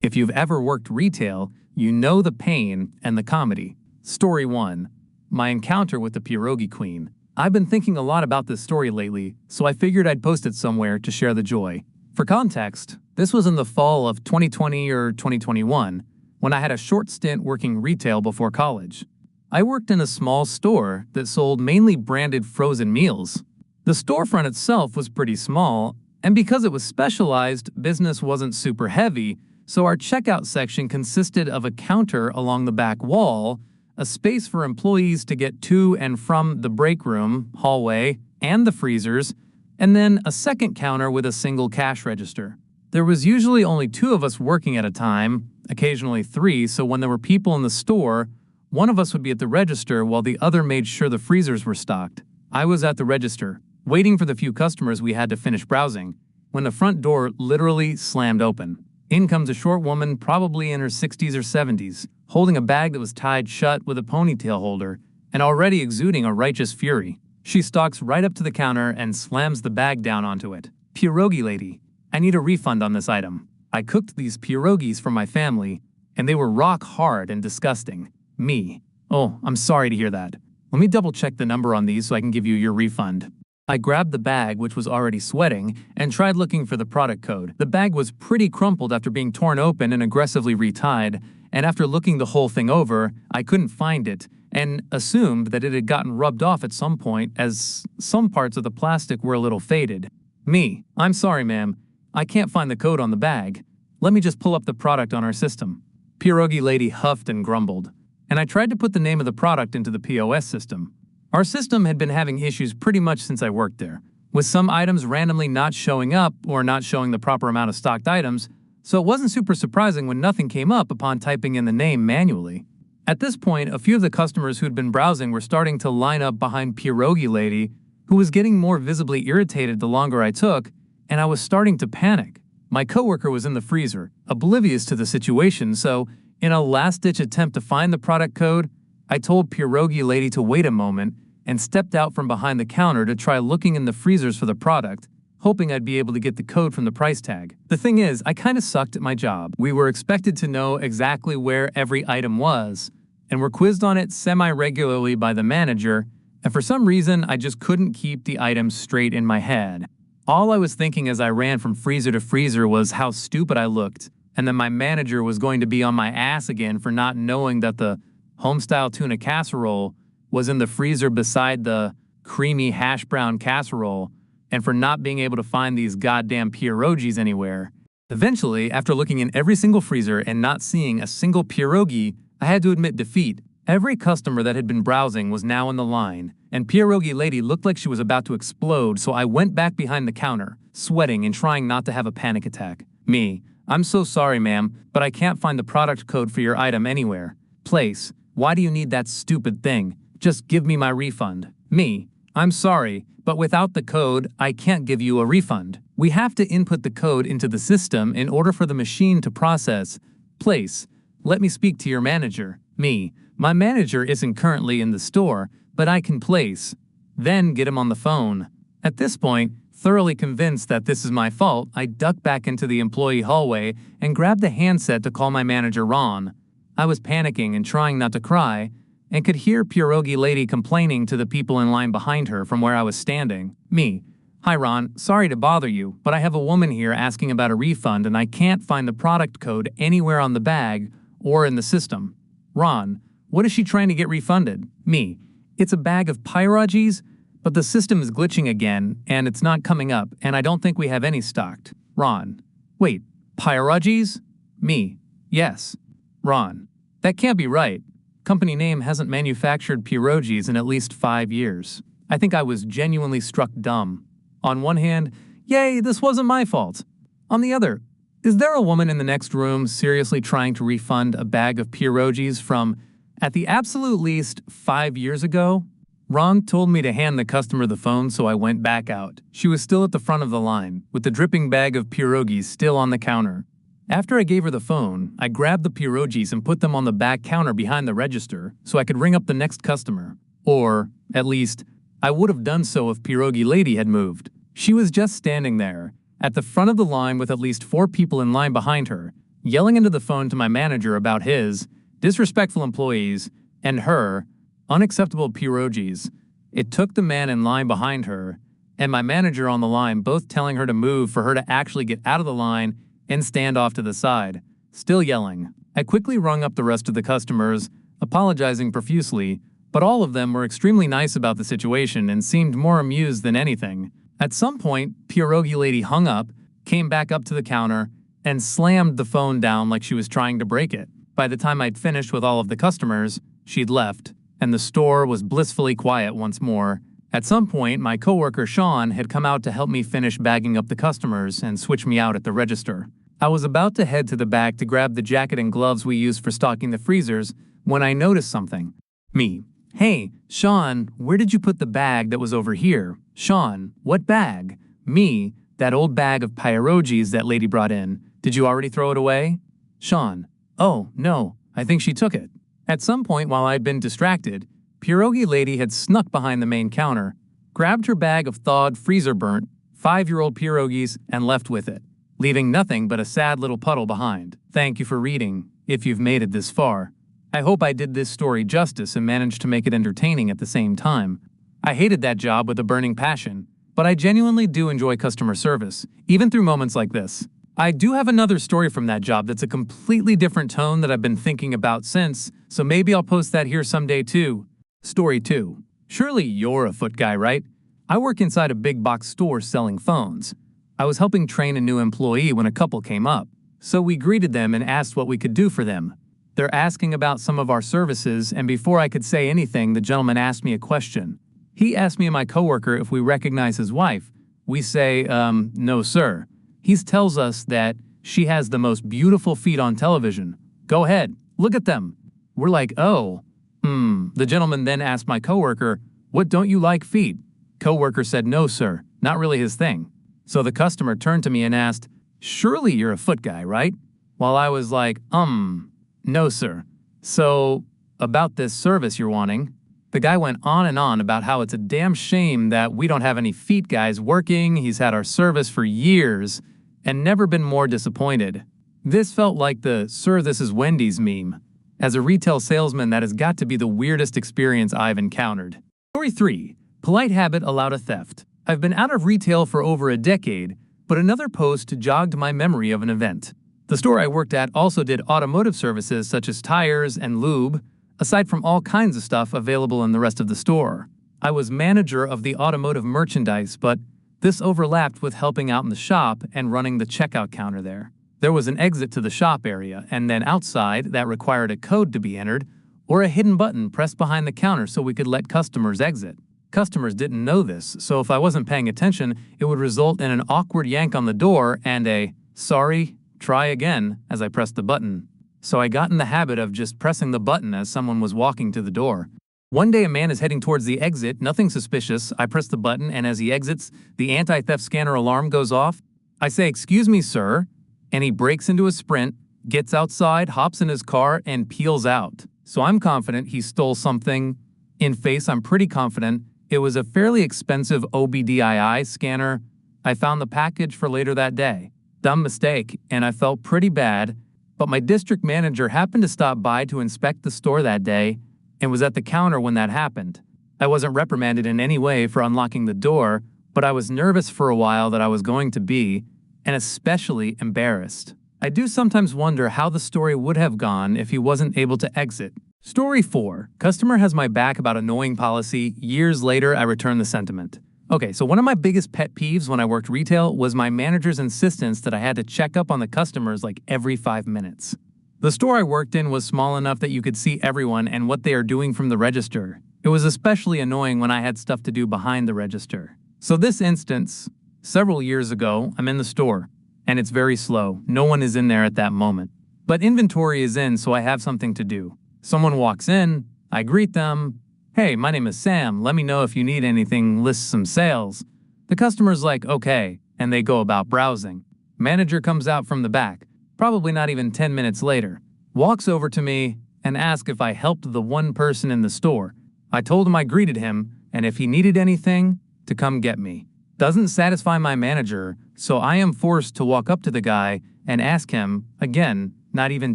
If you've ever worked retail, you know the pain and the comedy. Story 1. My encounter with the pierogi queen. I've been thinking a lot about this story lately, so I figured I'd post it somewhere to share the joy. For context, this was in the fall of 2020 or 2021, when I had a short stint working retail before college. I worked in a small store that sold mainly branded frozen meals. The storefront itself was pretty small, and because it was specialized, business wasn't super heavy, so our checkout section consisted of a counter along the back wall, a space for employees to get to and from the break room, hallway, and the freezers, and then a second counter with a single cash register. There was usually only 2 of us working at a time, occasionally 3, so when there were people in the store, one of us would be at the register while the other made sure the freezers were stocked. I was at the register, waiting for the few customers we had to finish browsing, when the front door literally slammed open. In comes a short woman, probably in her 60s or 70s, holding a bag that was tied shut with a ponytail holder and already exuding a righteous fury. She stalks right up to the counter and slams the bag down onto it. "Pierogi lady, I need a refund on this item. I cooked these pierogis for my family, and they were rock hard and disgusting." Me. "Oh, I'm sorry to hear that. Let me double check the number on these so I can give you your refund." I grabbed the bag, which was already sweating, and tried looking for the product code. The bag was pretty crumpled after being torn open and aggressively retied, and after looking the whole thing over, I couldn't find it, and assumed that it had gotten rubbed off at some point as some parts of the plastic were a little faded. Me. "I'm sorry, ma'am. I can't find the code on the bag. Let me just pull up the product on our system." Pierogi lady huffed and grumbled, and I tried to put the name of the product into the POS system. Our system had been having issues pretty much since I worked there, with some items randomly not showing up or not showing the proper amount of stocked items, so it wasn't super surprising when nothing came up upon typing in the name manually. At this point, a few of the customers who'd been browsing were starting to line up behind Pierogi lady, who was getting more visibly irritated the longer I took, and I was starting to panic. My coworker was in the freezer, oblivious to the situation, so in a last-ditch attempt to find the product code, I told Pierogi lady to wait a moment and stepped out from behind the counter to try looking in the freezers for the product, hoping I'd be able to get the code from the price tag. The thing is, I kinda sucked at my job. We were expected to know exactly where every item was, and were quizzed on it semi-regularly by the manager, and for some reason, I just couldn't keep the items straight in my head. All I was thinking as I ran from freezer to freezer was how stupid I looked, and that my manager was going to be on my ass again for not knowing that the homestyle tuna casserole was in the freezer beside the creamy hash brown casserole, and for not being able to find these goddamn pierogis anywhere. Eventually, after looking in every single freezer and not seeing a single pierogi, I had to admit defeat. Every customer that had been browsing was now in the line, and Pierogi lady looked like she was about to explode, so I went back behind the counter, sweating and trying not to have a panic attack. Me. "I'm so sorry, ma'am, but I can't find the product code for your item anywhere." Place. "Why do you need that stupid thing? Just give me my refund." Me. "I'm sorry, but without the code, I can't give you a refund. We have to input the code into the system in order for the machine to process." Place. "Let me speak to your manager." Me. "My manager isn't currently in the store, but I can place." Then get him on the phone. At this point, thoroughly convinced that this is my fault, I duck back into the employee hallway and grab the handset to call my manager Ron. I was panicking and trying not to cry, and could hear Pierogi lady complaining to the people in line behind her from where I was standing. Me. "Hi Ron, sorry to bother you, but I have a woman here asking about a refund and I can't find the product code anywhere on the bag or in the system." Ron. "What is she trying to get refunded?" Me. "It's a bag of pierogis, but the system is glitching again and it's not coming up and I don't think we have any stocked." Ron. "Wait, pierogis?" Me. "Yes." Ron. "That can't be right. Company name hasn't manufactured pierogis in at least 5 years." I think I was genuinely struck dumb. On one hand, yay, this wasn't my fault. On the other, is there a woman in the next room seriously trying to refund a bag of pierogis from, at the absolute least, 5 years ago? Ron told me to hand the customer the phone, so I went back out. She was still at the front of the line, with the dripping bag of pierogis still on the counter. After I gave her the phone, I grabbed the pierogis and put them on the back counter behind the register so I could ring up the next customer. Or, at least, I would have done so if Pierogi lady had moved. She was just standing there, at the front of the line with at least 4 people in line behind her, yelling into the phone to my manager about his disrespectful employees and her unacceptable pierogies. It took the man in line behind her and my manager on the line both telling her to move for her to actually get out of the line and stand off to the side, still yelling. I quickly rung up the rest of the customers, apologizing profusely, but all of them were extremely nice about the situation and seemed more amused than anything. At some point, pierogi lady hung up, came back up to the counter, and slammed the phone down like she was trying to break it. By the time I'd finished with all of the customers, she'd left, and the store was blissfully quiet once more. At some point, my coworker Sean had come out to help me finish bagging up the customers and switch me out at the register. I was about to head to the back to grab the jacket and gloves we use for stocking the freezers when I noticed something. Me. Hey, Sean, where did you put the bag that was over here? Sean, what bag? Me, that old bag of pierogies that lady brought in. Did you already throw it away? Sean, oh, no, I think she took it. At some point while I'd been distracted, pierogi lady had snuck behind the main counter, grabbed her bag of thawed freezer-burnt 5-year-old pierogies and left with it, leaving nothing but a sad little puddle behind. Thank you for reading, if you've made it this far. I hope I did this story justice and managed to make it entertaining at the same time. I hated that job with a burning passion, but I genuinely do enjoy customer service, even through moments like this. I do have another story from that job that's a completely different tone that I've been thinking about since, so maybe I'll post that here someday too. Story 2. Surely you're a foot guy, right? I work inside a big box store selling phones. I was helping train a new employee when a couple came up, so we greeted them and asked what we could do for them. They're asking about some of our services, and before I could say anything, the gentleman asked me a question. He asked me and my coworker if we recognize his wife. We say, no sir. He tells us that she has the most beautiful feet on television. Go ahead, look at them. We're like, oh. The gentleman then asked my coworker, what, don't you like feet? Coworker said, no sir, not really his thing. So the customer turned to me and asked, surely you're a foot guy, right? While I was like, no sir. So, about this service you're wanting? The guy went on and on about how it's a damn shame that we don't have any feet guys working. He's had our service for years and never been more disappointed. This felt like the "Sir, this is Wendy's" meme. As a retail salesman, that has got to be the weirdest experience I've encountered. Story 3. Polite habit allowed a theft. I've been out of retail for over a decade, but another post jogged my memory of an event. The store I worked at also did automotive services such as tires and lube, aside from all kinds of stuff available in the rest of the store. I was manager of the automotive merchandise, but this overlapped with helping out in the shop and running the checkout counter there. There was an exit to the shop area, and then outside that required a code to be entered or a hidden button pressed behind the counter so we could let customers exit. Customers didn't know this, so if I wasn't paying attention, it would result in an awkward yank on the door and a, sorry, try again, as I pressed the button. So I got in the habit of just pressing the button as someone was walking to the door. One day a man is heading towards the exit, nothing suspicious. I press the button, and as he exits, the anti-theft scanner alarm goes off. I say, excuse me, sir, and he breaks into a sprint, gets outside, hops in his car, and peels out. So I'm confident he stole something. In face, I'm pretty confident it was a fairly expensive OBDII scanner. I found the package for later that day. Dumb mistake, and I felt pretty bad, but my district manager happened to stop by to inspect the store that day and was at the counter when that happened. I wasn't reprimanded in any way for unlocking the door, but I was nervous for a while that I was going to be, and especially embarrassed. I do sometimes wonder how the story would have gone if he wasn't able to exit. Story 4. Customer has my back about annoying policy. Years later, I return the sentiment. Okay, so one of my biggest pet peeves when I worked retail was my manager's insistence that I had to check up on the customers like every 5 minutes. The store I worked in was small enough that you could see everyone and what they are doing from the register. It was especially annoying when I had stuff to do behind the register. So this instance, several years ago, I'm in the store, and it's very slow. No one is in there at that moment. But inventory is in, so I have something to do. Someone walks in, I greet them. Hey, my name is Sam. Let me know if you need anything, list some sales. The customer's like, okay, and they go about browsing. Manager comes out from the back, probably not even 10 minutes later, walks over to me and asks if I helped the one person in the store. I told him I greeted him, and if he needed anything, to come get me. Doesn't satisfy my manager, So I am forced to walk up to the guy and ask him, again, not even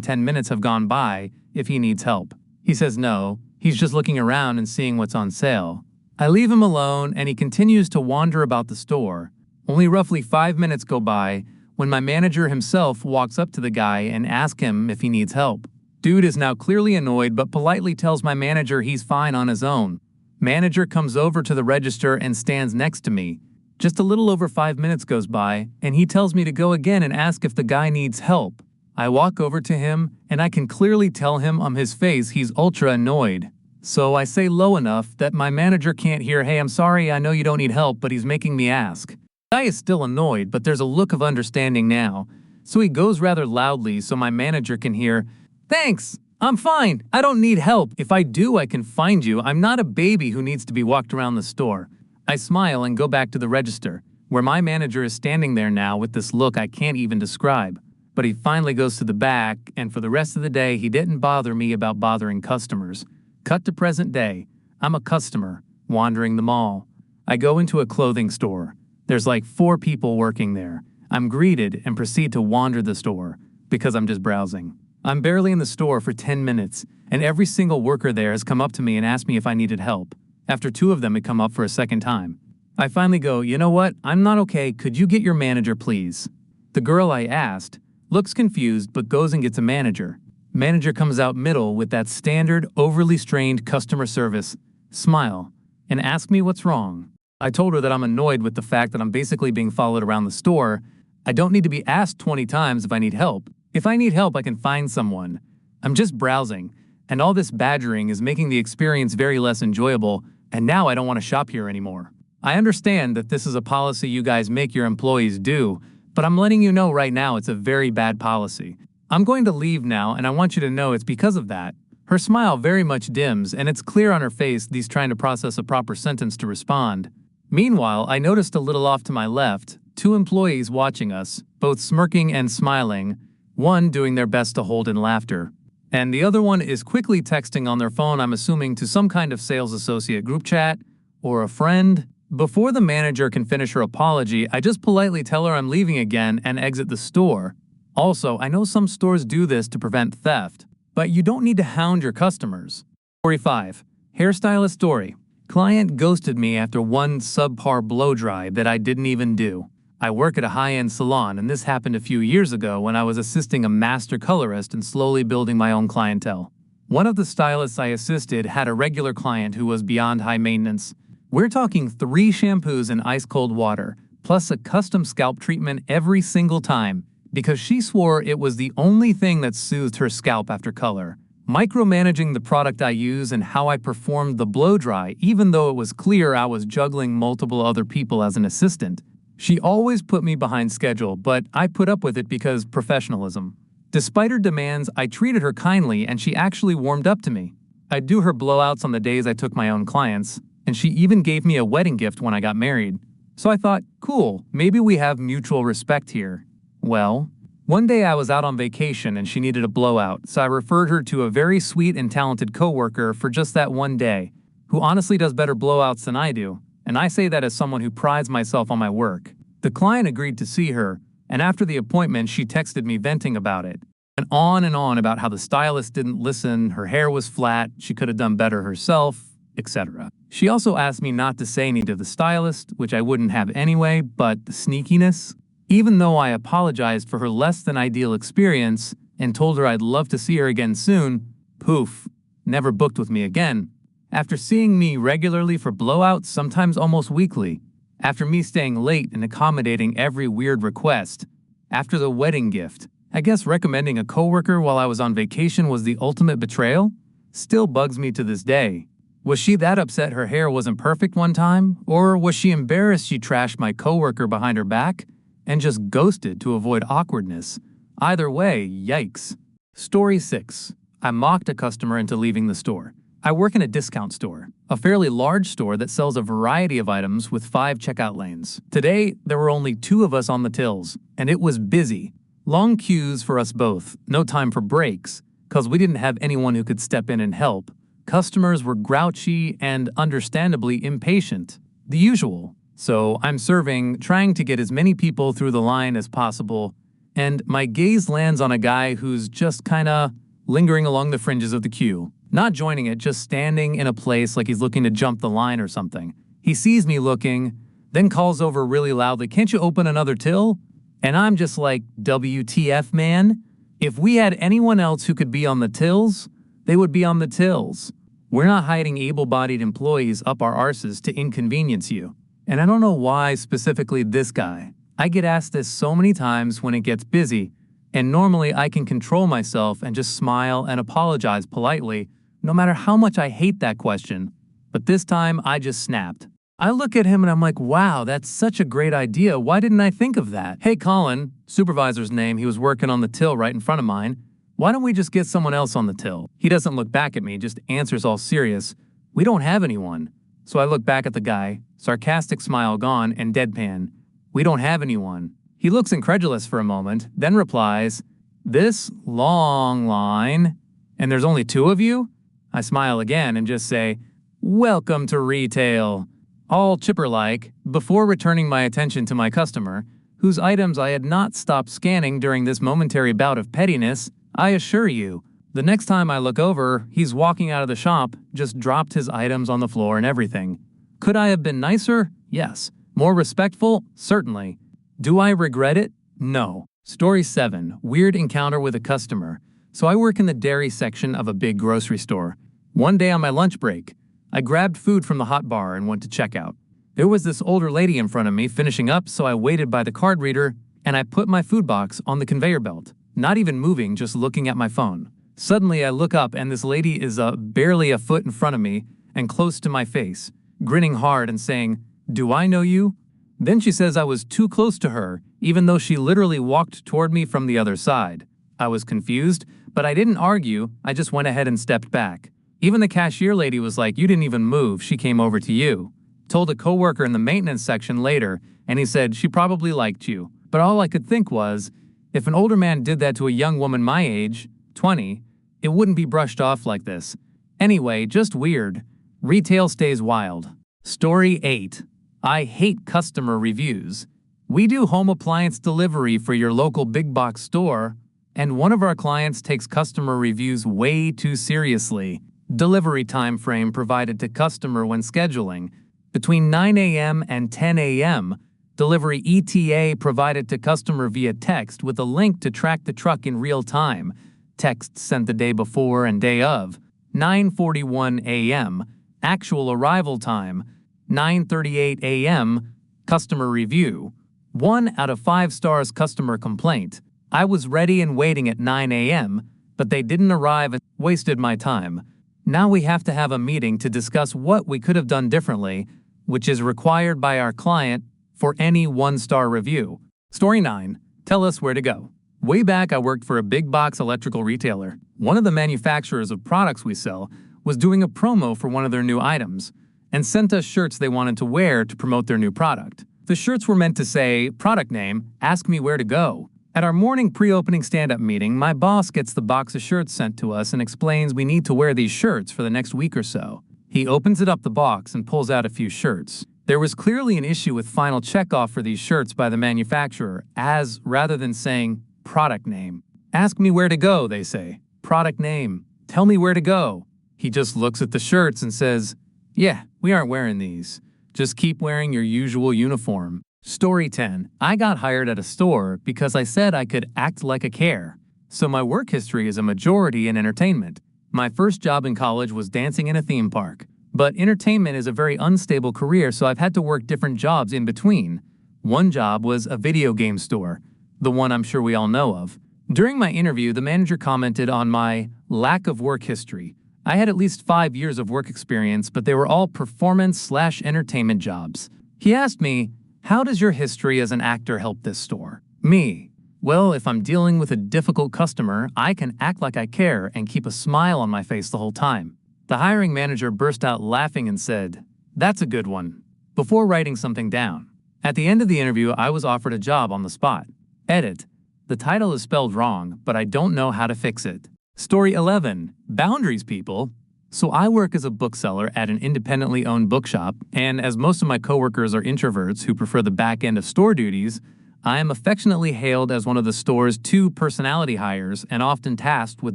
10 minutes have gone by, if he needs help. He says no, he's just looking around and seeing what's on sale. I leave him alone and he continues to wander about the store. Only roughly 5 minutes go by when my manager himself walks up to the guy and asks him if he needs help. Dude is now clearly annoyed but politely tells my manager he's fine on his own. Manager comes over to the register and stands next to me. Just a little over 5 minutes goes by and he tells me to go again and ask if the guy needs help. I walk over to him and I can clearly tell him on his face he's ultra annoyed. So I say low enough that my manager can't hear, "Hey, I'm sorry, I know you don't need help, but he's making me ask." The guy is still annoyed, but there's a look of understanding now. So he goes rather loudly so my manager can hear, "Thanks, I'm fine, I don't need help. If I do, I can find you. I'm not a baby who needs to be walked around the store." I smile and go back to the register, where my manager is standing there now with this look I can't even describe. But he finally goes to the back, and for the rest of the day, he didn't bother me about bothering customers. Cut to present day. I'm a customer, wandering the mall. I go into a clothing store. There's like 4 people working there. I'm greeted and proceed to wander the store, because I'm just browsing. I'm barely in the store for 10 minutes, and every single worker there has come up to me and asked me if I needed help. After 2 of them had come up for a second time. I finally go, "You know what? I'm not okay. Could you get your manager, please?" The girl I asked looks confused but goes and gets a manager. Manager comes out middle with that standard, overly strained customer service smile and asks me what's wrong. I told her that I'm annoyed with the fact that I'm basically being followed around the store. I don't need to be asked 20 times if I need help. If I need help, I can find someone. I'm just browsing, and all this badgering is making the experience very less enjoyable, and now I don't want to shop here anymore. I understand that this is a policy you guys make your employees do, but I'm letting you know right now it's a very bad policy. I'm going to leave now, and I want you to know it's because of that. Her smile very much dims, and it's clear on her face she's trying to process a proper sentence to respond. Meanwhile, I noticed a little off to my left, 2 employees watching us, both smirking and smiling, one doing their best to hold in laughter. And the other one is quickly texting on their phone, I'm assuming to some kind of sales associate group chat, or a friend. Before the manager can finish her apology, I just politely tell her I'm leaving again and exit the store. Also, I know some stores do this to prevent theft, but you don't need to hound your customers. Story 5. Hairstylist story. Client ghosted me after one subpar blow dry that I didn't even do. I work at a high-end salon, and this happened a few years ago when I was assisting a master colorist and slowly building my own clientele. One of the stylists I assisted had a regular client who was beyond high maintenance. We're talking 3 shampoos in ice-cold water, plus a custom scalp treatment every single time, because she swore it was the only thing that soothed her scalp after color. Micromanaging the product I use and how I performed the blow dry, even though it was clear I was juggling multiple other people as an assistant. She always put me behind schedule, but I put up with it because professionalism. Despite her demands, I treated her kindly and she actually warmed up to me. I'd do her blowouts on the days I took my own clients, and she even gave me a wedding gift when I got married. So I thought, cool, maybe we have mutual respect here. Well, one day I was out on vacation and she needed a blowout, so I referred her to a very sweet and talented coworker for just that one day, who honestly does better blowouts than I do, and I say that as someone who prides myself on my work. The client agreed to see her, and after the appointment she texted me venting about it, and on about how the stylist didn't listen, her hair was flat, she could have done better herself, etc. She also asked me not to say anything to the stylist, which I wouldn't have anyway, but the sneakiness. Even though I apologized for her less than ideal experience and told her I'd love to see her again soon, poof, never booked with me again. After seeing me regularly for blowouts, sometimes almost weekly, after me staying late and accommodating every weird request, after the wedding gift, I guess recommending a coworker while I was on vacation was the ultimate betrayal? Still bugs me to this day. Was she that upset her hair wasn't perfect one time? Or was she embarrassed she trashed my coworker behind her back and just ghosted to avoid awkwardness? Either way, yikes. Story 6. I mocked a customer into leaving the store. I work in a discount store, a fairly large store that sells a variety of items with 5 checkout lanes. Today, there were only 2 of us on the tills, and it was busy. Long queues for us both, no time for breaks, cause we didn't have anyone who could step in and help. Customers were grouchy and understandably impatient. The usual. So I'm serving, trying to get as many people through the line as possible, and my gaze lands on a guy who's just kinda lingering along the fringes of the queue. Not joining it, just standing in a place like he's looking to jump the line or something. He sees me looking, then calls over really loudly, "Can't you open another till?" And I'm just like, WTF, man? If we had anyone else who could be on the tills, they would be on the tills. We're not hiding able-bodied employees up our arses to inconvenience you. And I don't know why specifically this guy. I get asked this so many times when it gets busy, and normally I can control myself and just smile and apologize politely, no matter how much I hate that question. But this time I just snapped. I look at him and I'm like, wow, that's such a great idea. Why didn't I think of that? Hey, Colin, supervisor's name, he was working on the till right in front of mine. Why don't we just get someone else on the till? He doesn't look back at me, just answers all serious. We don't have anyone. So I look back at the guy, sarcastic smile gone, and deadpan. We don't have anyone. He looks incredulous for a moment, then replies, this long line, and there's only 2 of you? I smile again and just say, welcome to retail. All chipper-like, before returning my attention to my customer, whose items I had not stopped scanning during this momentary bout of pettiness. I assure you, the next time I look over, he's walking out of the shop, just dropped his items on the floor and everything. Could I have been nicer? Yes. More respectful? Certainly. Do I regret it? No. Story 7. Weird encounter with a customer. So I work in the dairy section of a big grocery store. One day on my lunch break, I grabbed food from the hot bar and went to checkout. There was this older lady in front of me finishing up, so I waited by the card reader, and I put my food box on the conveyor belt. Not even moving, just looking at my phone. Suddenly, I look up and this lady is barely a foot in front of me and close to my face, grinning hard and saying, "Do I know you?" Then she says I was too close to her, even though she literally walked toward me from the other side. I was confused, but I didn't argue, I just went ahead and stepped back. Even the cashier lady was like, "You didn't even move, she came over to you." Told a coworker in the maintenance section later, and he said she probably liked you. But all I could think was, if an older man did that to a young woman my age, 20, it wouldn't be brushed off like this. Anyway, just weird. Retail stays wild. Story 8. I hate customer reviews. We do home appliance delivery for your local big box store, and one of our clients takes customer reviews way too seriously. Delivery time frame provided to customer when scheduling. Between 9 a.m. and 10 a.m., delivery ETA provided to customer via text with a link to track the truck in real time. Text sent the day before and day of. 9:41 a.m. Actual arrival time. 9:38 a.m. Customer review. 1 out of 5 stars customer complaint. I was ready and waiting at 9 a.m., but they didn't arrive and wasted my time. Now we have to have a meeting to discuss what we could have done differently, which is required by our client for any 1-star review. Story 9. Tell us where to go. Way back, I worked for a big box electrical retailer. One of the manufacturers of products we sell was doing a promo for one of their new items and sent us shirts they wanted to wear to promote their new product. The shirts were meant to say, product name, ask me where to go. At our morning pre-opening stand-up meeting, my boss gets the box of shirts sent to us and explains we need to wear these shirts for the next week or so. He opens it up the box and pulls out a few shirts. There was clearly an issue with final checkoff for these shirts by the manufacturer, as rather than saying, product name. Ask me where to go, they say. Product name. Tell me where to go. He just looks at the shirts and says, yeah, we aren't wearing these. Just keep wearing your usual uniform. Story 10. I got hired at a store because I said I could act like I care. So my work history is a majority in entertainment. My first job in college was dancing in a theme park. But entertainment is a very unstable career, so I've had to work different jobs in between. One job was a video game store, the one I'm sure we all know of. During my interview, the manager commented on my lack of work history. I had at least 5 years of work experience, but they were all performance/entertainment jobs. He asked me, how does your history as an actor help this store? Me. Well, if I'm dealing with a difficult customer, I can act like I care and keep a smile on my face the whole time. The hiring manager burst out laughing and said, that's a good one, before writing something down. At the end of the interview, I was offered a job on the spot. Edit. The title is spelled wrong, but I don't know how to fix it. Story 11. Boundaries, people. So I work as a bookseller at an independently owned bookshop, and as most of my coworkers are introverts who prefer the back end of store duties, I am affectionately hailed as one of the store's two personality hires and often tasked with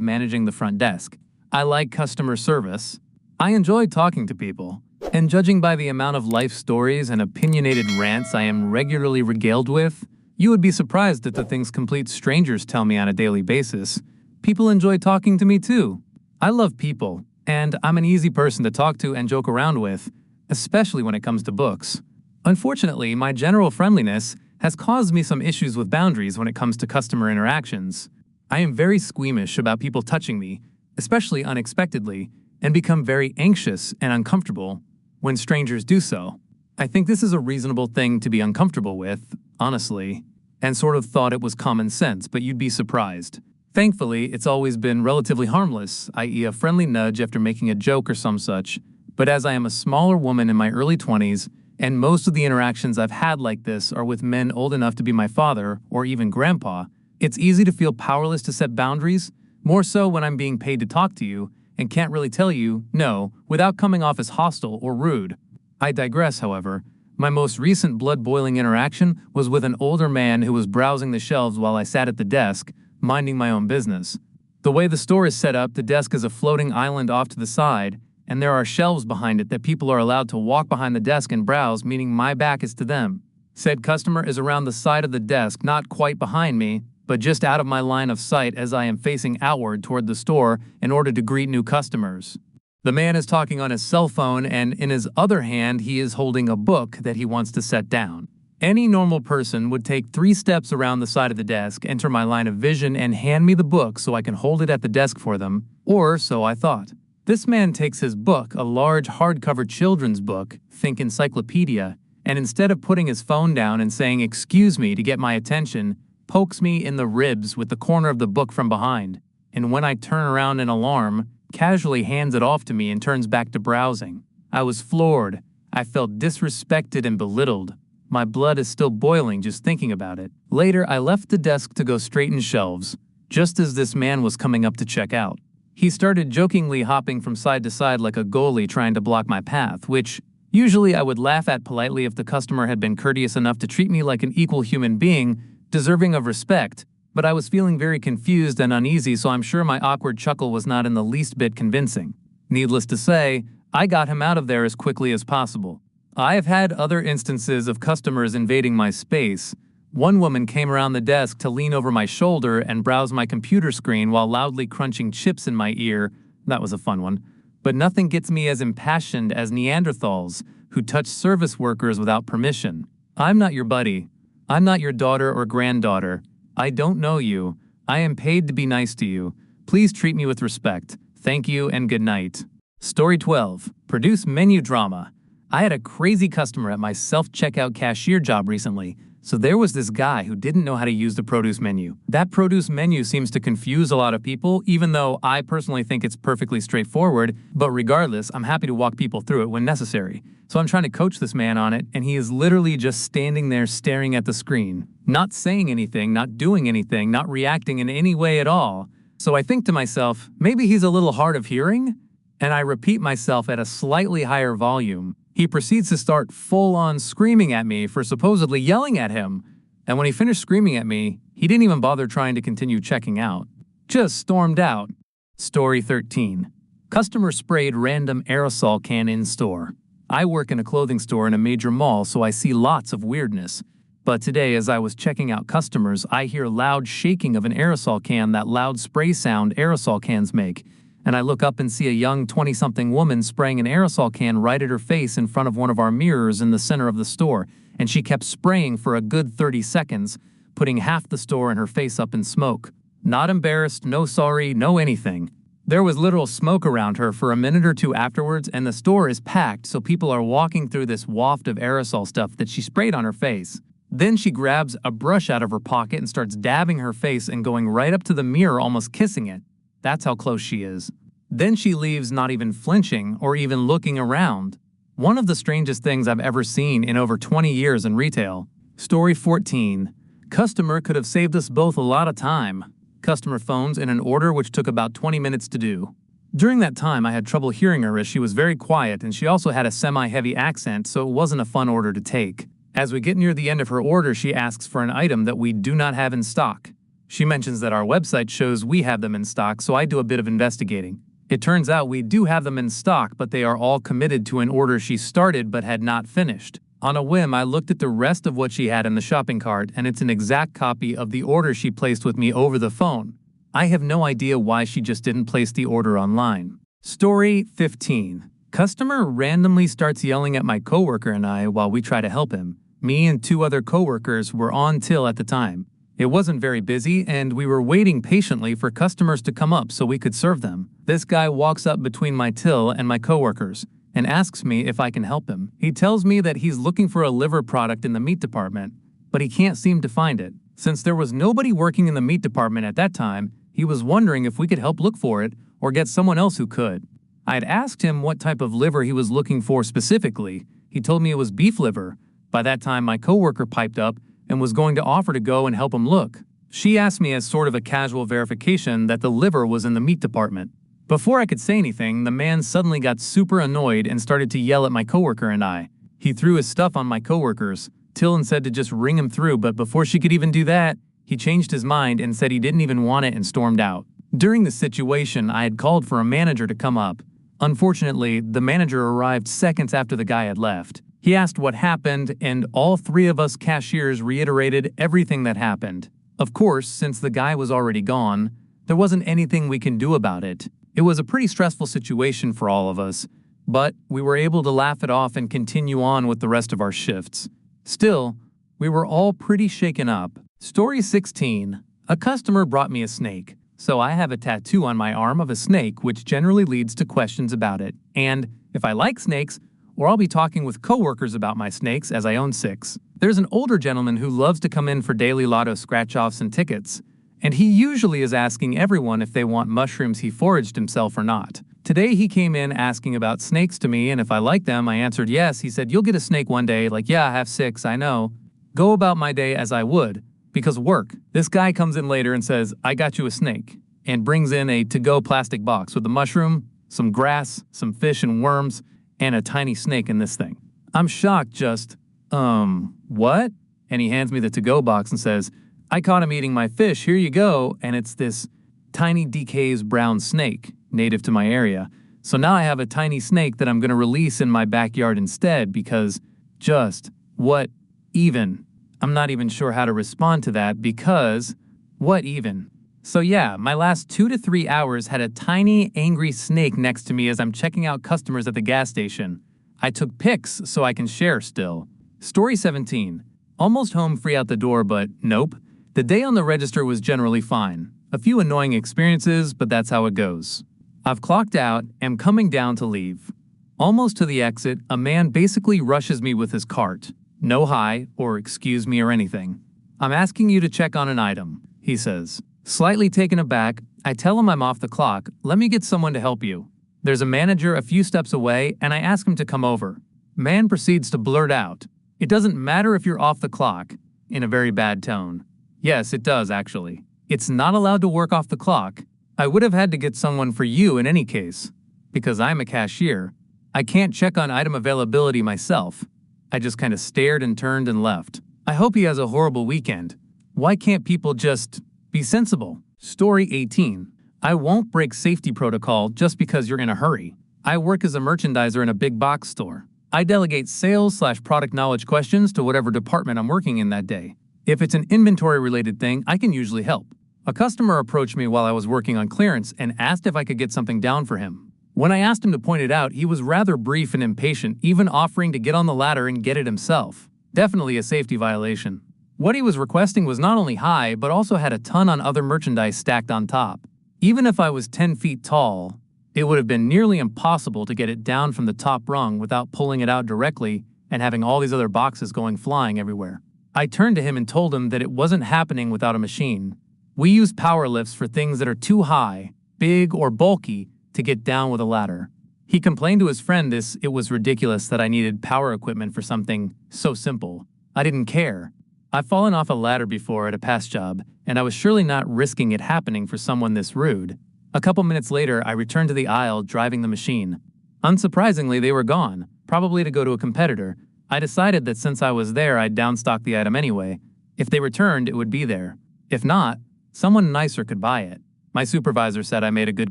managing the front desk. I like customer service. I enjoy talking to people. And judging by the amount of life stories and opinionated rants I am regularly regaled with, you would be surprised at the things complete strangers tell me on a daily basis. People enjoy talking to me too. I love people, and I'm an easy person to talk to and joke around with, especially when it comes to books. Unfortunately, my general friendliness has caused me some issues with boundaries when it comes to customer interactions. I am very squeamish about people touching me, especially unexpectedly, and become very anxious and uncomfortable when strangers do so. I think this is a reasonable thing to be uncomfortable with, honestly, and sort of thought it was common sense, but you'd be surprised. Thankfully, it's always been relatively harmless, i.e. a friendly nudge after making a joke or some such, but as I am a smaller woman in my early 20s, and most of the interactions I've had like this are with men old enough to be my father or even grandpa, it's easy to feel powerless to set boundaries, more so when I'm being paid to talk to you and can't really tell you no without coming off as hostile or rude. I digress, however. My most recent blood-boiling interaction was with an older man who was browsing the shelves while I sat at the desk, minding my own business. The way the store is set up, the desk is a floating island off to the side, and there are shelves behind it that people are allowed to walk behind the desk and browse, meaning my back is to them. Said customer is around the side of the desk, not quite behind me, but just out of my line of sight as I am facing outward toward the store in order to greet new customers. The man is talking on his cell phone, and in his other hand he is holding a book that he wants to set down. Any normal person would take 3 steps around the side of the desk, enter my line of vision, and hand me the book so I can hold it at the desk for them, or so I thought. This man takes his book, a large hardcover children's book, think encyclopedia, and instead of putting his phone down and saying "excuse me" to get my attention, pokes me in the ribs with the corner of the book from behind, and when I turn around in alarm, casually hands it off to me and turns back to browsing. I was floored. I felt disrespected and belittled. My blood is still boiling just thinking about it. Later, I left the desk to go straighten shelves, just as this man was coming up to check out. He started jokingly hopping from side to side like a goalie trying to block my path, which usually I would laugh at politely if the customer had been courteous enough to treat me like an equal human being, deserving of respect, but I was feeling very confused and uneasy, so I'm sure my awkward chuckle was not in the least bit convincing. Needless to say, I got him out of there as quickly as possible. I have had other instances of customers invading my space. One woman came around the desk to lean over my shoulder and browse my computer screen while loudly crunching chips in my ear. That was a fun one. But nothing gets me as impassioned as Neanderthals who touch service workers without permission. I'm not your buddy. I'm not your daughter or granddaughter. I don't know you. I am paid to be nice to you. Please treat me with respect. Thank you and good night. Story 12. Produce menu drama. I had a crazy customer at my self-checkout cashier job recently. So there was this guy who didn't know how to use the produce menu. That produce menu seems to confuse a lot of people, even though I personally think it's perfectly straightforward, but regardless, I'm happy to walk people through it when necessary. So I'm trying to coach this man on it, and he is literally just standing there staring at the screen, not saying anything, not doing anything, not reacting in any way at all. So I think to myself, maybe he's a little hard of hearing? And I repeat myself at a slightly higher volume. He proceeds to start full-on screaming at me for supposedly yelling at him. And when he finished screaming at me, he didn't even bother trying to continue checking out. Just stormed out. Story 13. Customer sprayed random aerosol can in store. I work in a clothing store in a major mall, so I see lots of weirdness. But today, as I was checking out customers, I hear loud shaking of an aerosol can, that loud spray sound aerosol cans make. And I look up and see a young 20-something woman spraying an aerosol can right at her face in front of one of our mirrors in the center of the store, and she kept spraying for a good 30 seconds, putting half the store and her face up in smoke. Not embarrassed, no sorry, no anything. There was literal smoke around her for a minute or two afterwards, and the store is packed, so people are walking through this waft of aerosol stuff that she sprayed on her face. Then she grabs a brush out of her pocket and starts dabbing her face and going right up to the mirror, almost kissing it. That's how close she is. Then she leaves, not even flinching or even looking around. One of the strangest things I've ever seen in over 20 years in retail. Story 14. Customer could have saved us both a lot of time. Customer phones in an order which took about 20 minutes to do. During that time, I had trouble hearing her as she was very quiet and she also had a semi-heavy accent, so it wasn't a fun order to take. As we get near the end of her order, she asks for an item that we do not have in stock. She mentions that our website shows we have them in stock, so I do a bit of investigating. It turns out we do have them in stock, but they are all committed to an order she started but had not finished. On a whim, I looked at the rest of what she had in the shopping cart, and it's an exact copy of the order she placed with me over the phone. I have no idea why she just didn't place the order online. Story 15. Customer randomly starts yelling at my coworker and I while we try to help him. Me and 2 other coworkers were on till at the time. It wasn't very busy, and we were waiting patiently for customers to come up so we could serve them. This guy walks up between my till and my coworkers and asks me if I can help him. He tells me that he's looking for a liver product in the meat department, but he can't seem to find it. Since there was nobody working in the meat department at that time, he was wondering if we could help look for it or get someone else who could. I had asked him what type of liver he was looking for specifically. He told me it was beef liver. By that time, my coworker piped up and was going to offer to go and help him look. She asked me as sort of a casual verification that the liver was in the meat department. Before I could say anything, the man suddenly got super annoyed and started to yell at my coworker and I. He threw his stuff on my coworkers. Till said to just ring him through, but before she could even do that, he changed his mind and said he didn't even want it and stormed out. During the situation, I had called for a manager to come up. Unfortunately, the manager arrived seconds after the guy had left. He asked what happened, and all 3 of us cashiers reiterated everything that happened. Of course, since the guy was already gone, there wasn't anything we can do about it. It was a pretty stressful situation for all of us, but we were able to laugh it off and continue on with the rest of our shifts. Still, we were all pretty shaken up. Story 16. A customer brought me a snake, so I have a tattoo on my arm of a snake, which generally leads to questions about it. And if I like snakes, or I'll be talking with coworkers about my snakes as I own 6. There's an older gentleman who loves to come in for daily lotto scratch-offs and tickets, and he usually is asking everyone if they want mushrooms he foraged himself or not. Today he came in asking about snakes to me, and if I like them, I answered yes. He said, "You'll get a snake one day." Like, yeah, I have 6, I know. Go about my day as I would, because work. This guy comes in later and says, "I got you a snake," and brings in a to-go plastic box with a mushroom, some grass, some fish and worms, and a tiny snake in this thing. I'm shocked, just, what? And he hands me the to-go box and says, "I caught him eating my fish, here you go," and it's this tiny DK's brown snake, native to my area. So now I have a tiny snake that I'm going to release in my backyard instead because just, what even? I'm not even sure how to respond to that because, what even? So yeah, my last 2 to 3 hours had a tiny, angry snake next to me as I'm checking out customers at the gas station. I took pics so I can share still. Story 17. Almost home free out the door, but nope. The day on the register was generally fine. A few annoying experiences, but that's how it goes. I've clocked out, am coming down to leave. Almost to the exit, a man basically rushes me with his cart. No hi, or excuse me or anything. "I'm asking you to check on an item," he says. Slightly taken aback, I tell him I'm off the clock. "Let me get someone to help you." There's a manager a few steps away, and I ask him to come over. Man proceeds to blurt out, "It doesn't matter if you're off the clock," in a very bad tone. Yes, it does, actually. It's not allowed to work off the clock. I would have had to get someone for you in any case. Because I'm a cashier, I can't check on item availability myself. I just kind of stared and turned and left. I hope he has a horrible weekend. Why can't people just be sensible? Story 18. I won't break safety protocol just because you're in a hurry. I work as a merchandiser in a big box store. I delegate sales/product knowledge questions to whatever department I'm working in that day. If it's an inventory-related thing, I can usually help. A customer approached me while I was working on clearance and asked if I could get something down for him. When I asked him to point it out, he was rather brief and impatient, even offering to get on the ladder and get it himself. Definitely a safety violation. What he was requesting was not only high, but also had a ton on other merchandise stacked on top. Even if I was 10 feet tall, it would have been nearly impossible to get it down from the top rung without pulling it out directly and having all these other boxes going flying everywhere. I turned to him and told him that it wasn't happening without a machine. We use power lifts for things that are too high, big, or bulky to get down with a ladder. He complained to his friend it was ridiculous that I needed power equipment for something so simple. I didn't care. I've fallen off a ladder before at a past job, and I was surely not risking it happening for someone this rude. A couple minutes later, I returned to the aisle driving the machine. Unsurprisingly, they were gone, probably to go to a competitor. I decided that since I was there, I'd downstock the item anyway. If they returned, it would be there. If not, someone nicer could buy it. My supervisor said I made a good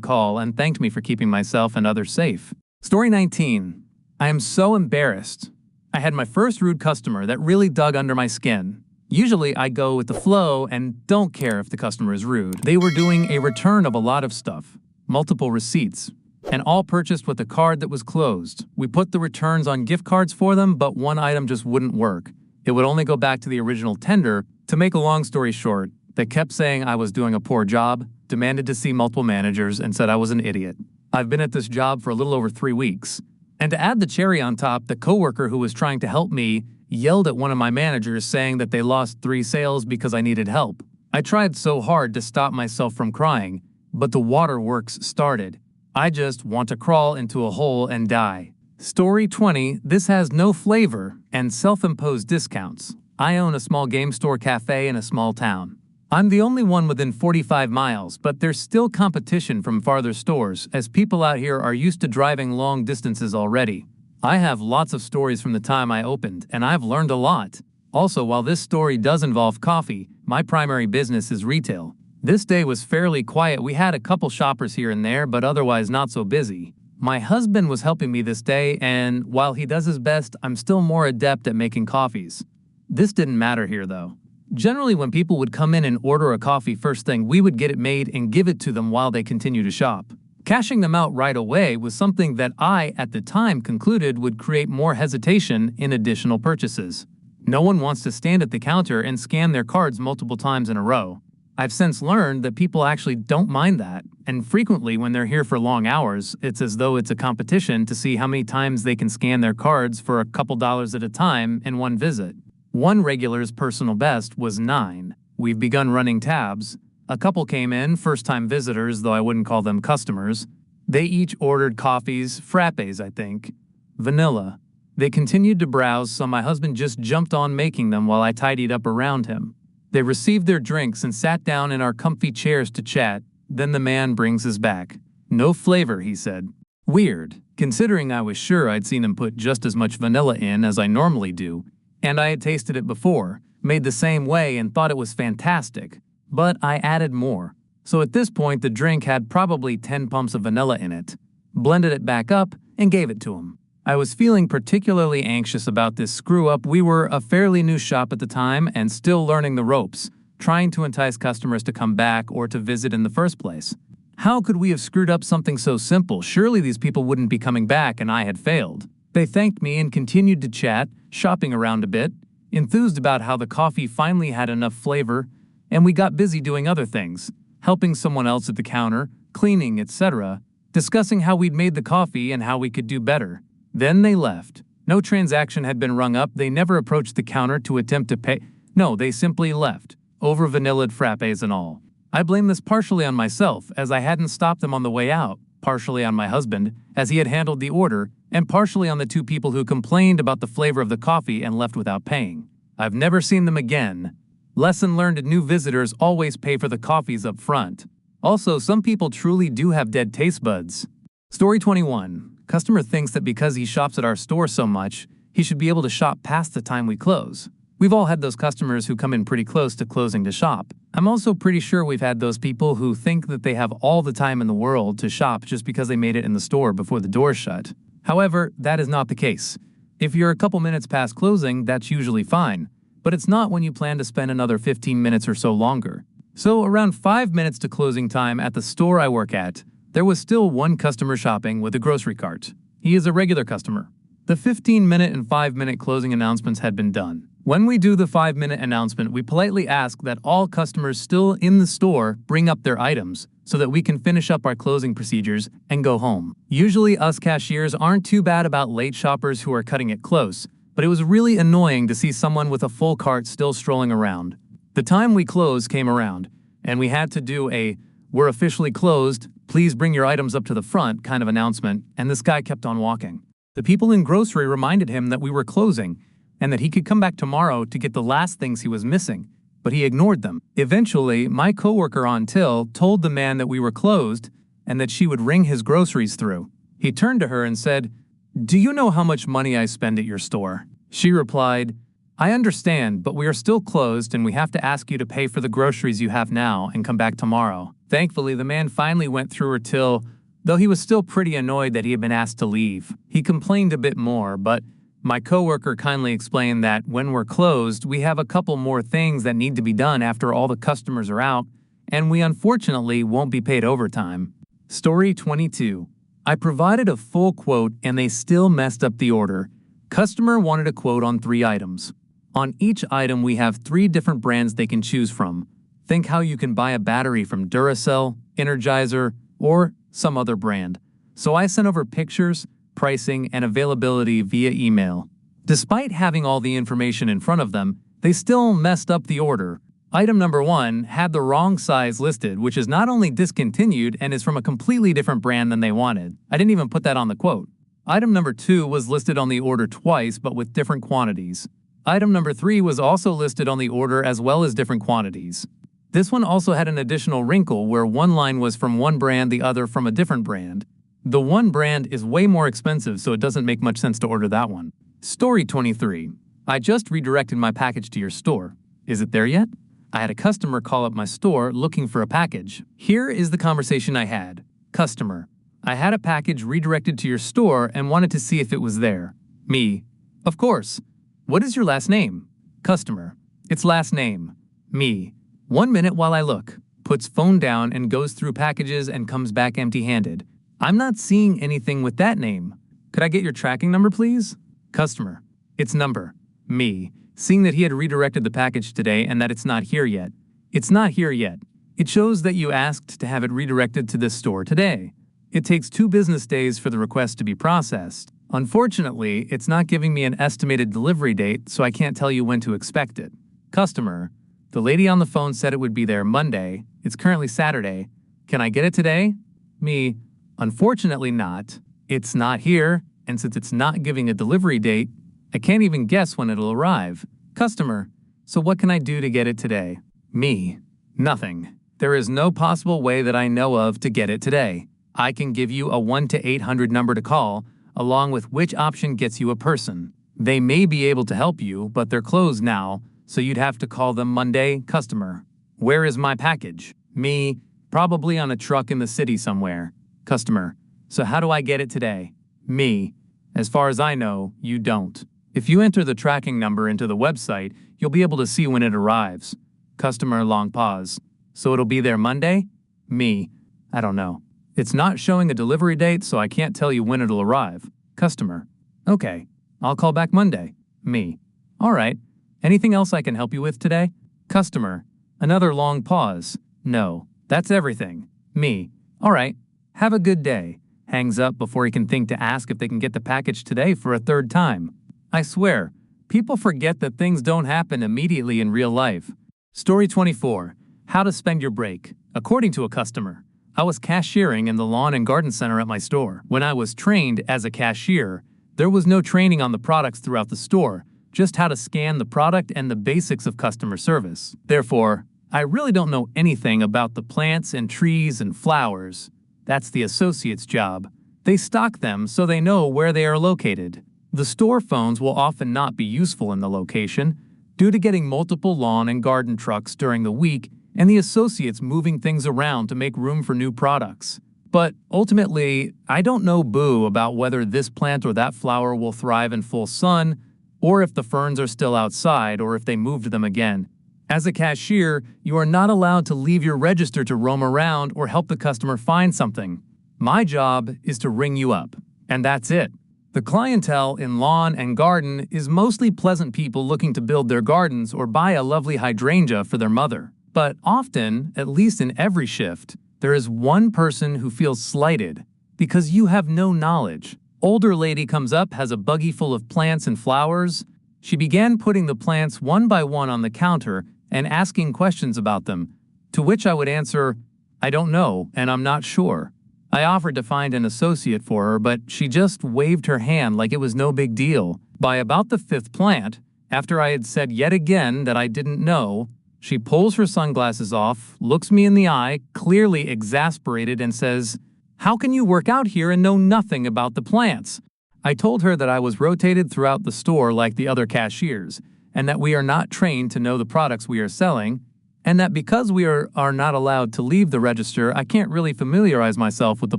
call and thanked me for keeping myself and others safe. Story 19. I am so embarrassed. I had my first rude customer that really dug under my skin. Usually I go with the flow and don't care if the customer is rude. They were doing a return of a lot of stuff, multiple receipts, and all purchased with a card that was closed. We put the returns on gift cards for them, but one item just wouldn't work. It would only go back to the original tender. To make a long story short, they kept saying I was doing a poor job, demanded to see multiple managers, and said I was an idiot. I've been at this job for a little over 3 weeks. And to add the cherry on top, the coworker who was trying to help me yelled at one of my managers saying that they lost 3 sales because I needed help. I tried so hard to stop myself from crying, but the waterworks started. I just want to crawl into a hole and die. Story 20. This has no flavor and self-imposed discounts. I own a small game store cafe in a small town. I'm the only one within 45 miles, but there's still competition from farther stores, as people out here are used to driving long distances already. I have lots of stories from the time I opened, and I've learned a lot. Also, while this story does involve coffee, my primary business is retail. This day was fairly quiet. We had a couple shoppers here and there, but otherwise not so busy. My husband was helping me this day, and while he does his best, I'm still more adept at making coffees. This didn't matter here, though. Generally, when people would come in and order a coffee first thing, we would get it made and give it to them while they continue to shop. Cashing them out right away was something that I, at the time, concluded would create more hesitation in additional purchases. No one wants to stand at the counter and scan their cards multiple times in a row. I've since learned that people actually don't mind that, and frequently when they're here for long hours, it's as though it's a competition to see how many times they can scan their cards for a couple dollars at a time in one visit. One regular's personal best was 9. We've begun running tabs. A couple came in, first-time visitors, though I wouldn't call them customers. They each ordered coffees, frappes, I think. Vanilla. They continued to browse, so my husband just jumped on making them while I tidied up around him. They received their drinks and sat down in our comfy chairs to chat. Then the man brings his back. No flavor, he said. Weird, considering I was sure I'd seen him put just as much vanilla in as I normally do, and I had tasted it before, made the same way, and thought it was fantastic. But I added more. So at this point, the drink had probably 10 pumps of vanilla in it. Blended it back up and gave it to him. I was feeling particularly anxious about this screw-up. We were a fairly new shop at the time and still learning the ropes, trying to entice customers to come back or to visit in the first place. How could we have screwed up something so simple? Surely these people wouldn't be coming back and I had failed. They thanked me and continued to chat, shopping around a bit, enthused about how the coffee finally had enough flavor, and we got busy doing other things, helping someone else at the counter, cleaning, etc., discussing how we'd made the coffee and how we could do better. Then they left. No transaction had been rung up. They never approached the counter to attempt to pay. No, they simply left, over vanillaed frappes and all. I blame this partially on myself, as I hadn't stopped them on the way out, partially on my husband, as he had handled the order, and partially on the 2 people who complained about the flavor of the coffee and left without paying. I've never seen them again. Lesson learned: new visitors always pay for the coffees up front. Also, some people truly do have dead taste buds. Story 21. Customer thinks that because he shops at our store so much, he should be able to shop past the time we close. We've all had those customers who come in pretty close to closing to shop. I'm also pretty sure we've had those people who think that they have all the time in the world to shop just because they made it in the store before the doors shut. However, that is not the case. If you're a couple minutes past closing, that's usually fine, but it's not when you plan to spend another 15 minutes or so longer. So around 5 minutes to closing time at the store I work at, there was still one customer shopping with a grocery cart. He is a regular customer. The 15-minute and 5-minute closing announcements had been done. When we do the 5-minute announcement, we politely ask that all customers still in the store bring up their items so that we can finish up our closing procedures and go home. Usually us cashiers aren't too bad about late shoppers who are cutting it close, but it was really annoying to see someone with a full cart still strolling around. The time we closed came around, and we had to do a "we're officially closed, please bring your items up to the front" kind of announcement, and this guy kept on walking. The people in grocery reminded him that we were closing and that he could come back tomorrow to get the last things he was missing, but he ignored them. Eventually, my coworker on till told the man that we were closed, and that she would ring his groceries through. He turned to her and said, "Do you know how much money I spend at your store?" She replied, "I understand, but we are still closed and we have to ask you to pay for the groceries you have now and come back tomorrow." Thankfully, the man finally went through her till, though he was still pretty annoyed that he had been asked to leave. He complained a bit more, but my coworker kindly explained that when we're closed, we have a couple more things that need to be done after all the customers are out, and we unfortunately won't be paid overtime. Story 22. I provided a full quote and they still messed up the order. Customer wanted a quote on 3 items. On each item, we have 3 different brands they can choose from. Think how you can buy a battery from Duracell, Energizer, or some other brand. So I sent over pictures, pricing, and availability via email. Despite having all the information in front of them, they still messed up the order. Item number 1 had the wrong size listed, which is not only discontinued and is from a completely different brand than they wanted. I didn't even put that on the quote. Item number 2 was listed on the order twice but with different quantities. Item number 3 was also listed on the order as well as different quantities. This one also had an additional wrinkle where one line was from one brand, the other from a different brand. The one brand is way more expensive, so it doesn't make much sense to order that one. Story 23. I just redirected my package to your store. Is it there yet? I had a customer call up my store looking for a package. Here is the conversation I had. Customer: I had a package redirected to your store and wanted to see if it was there. Me: of course. What is your last name? Customer: it's last name. Me: 1 minute while I look. Puts phone down and goes through packages and comes back empty-handed. I'm not seeing anything with that name. Could I get your tracking number, please? Customer: it's number. Me: seeing that he had redirected the package today and that it's not here yet. It's not here yet. It shows that you asked to have it redirected to this store today. It takes 2 business days for the request to be processed. Unfortunately, it's not giving me an estimated delivery date, so I can't tell you when to expect it. Customer: the lady on the phone said it would be there Monday. It's currently Saturday. Can I get it today? Me: unfortunately not. It's not here, and since it's not giving a delivery date, I can't even guess when it'll arrive. Customer: so what can I do to get it today? Me: nothing. There is no possible way that I know of to get it today. I can give you a 1 to 800 number to call, along with which option gets you a person. They may be able to help you, but they're closed now, so you'd have to call them Monday. Customer: where is my package? Me: probably on a truck in the city somewhere. Customer: so how do I get it today? Me: as far as I know, you don't. If you enter the tracking number into the website, you'll be able to see when it arrives. Customer: long pause. So it'll be there Monday? Me: I don't know. It's not showing a delivery date, so I can't tell you when it'll arrive. Customer: okay, I'll call back Monday. Me: all right. Anything else I can help you with today? Customer: another long pause. No, that's everything. Me: all right. Have a good day. Hangs up before he can think to ask if they can get the package today for a 3rd time. I swear, people forget that things don't happen immediately in real life. Story 24. How to spend your break. According to a customer, I was cashiering in the lawn and garden center at my store. When I was trained as a cashier, there was no training on the products throughout the store, just how to scan the product and the basics of customer service. Therefore, I really don't know anything about the plants and trees and flowers. That's the associate's job. They stock them so they know where they are located. The store phones will often not be useful in the location due to getting multiple lawn and garden trucks during the week and the associates moving things around to make room for new products. But ultimately, I don't know boo about whether this plant or that flower will thrive in full sun, or if the ferns are still outside, or if they moved them again. As a cashier, you are not allowed to leave your register to roam around or help the customer find something. My job is to ring you up, and that's it. The clientele in lawn and garden is mostly pleasant people looking to build their gardens or buy a lovely hydrangea for their mother. But often, at least in every shift, there is one person who feels slighted because you have no knowledge. Older lady comes up, has a buggy full of plants and flowers. She began putting the plants one by one on the counter and asking questions about them, to which I would answer, I don't know and I'm not sure. I offered to find an associate for her, but she just waved her hand like it was no big deal. By about the 5th plant, after I had said yet again that I didn't know, she pulls her sunglasses off, looks me in the eye, clearly exasperated, and says, How can you work out here and know nothing about the plants? I told her that I was rotated throughout the store like the other cashiers, and that we are not trained to know the products we are selling, and that because we are not allowed to leave the register, I can't really familiarize myself with the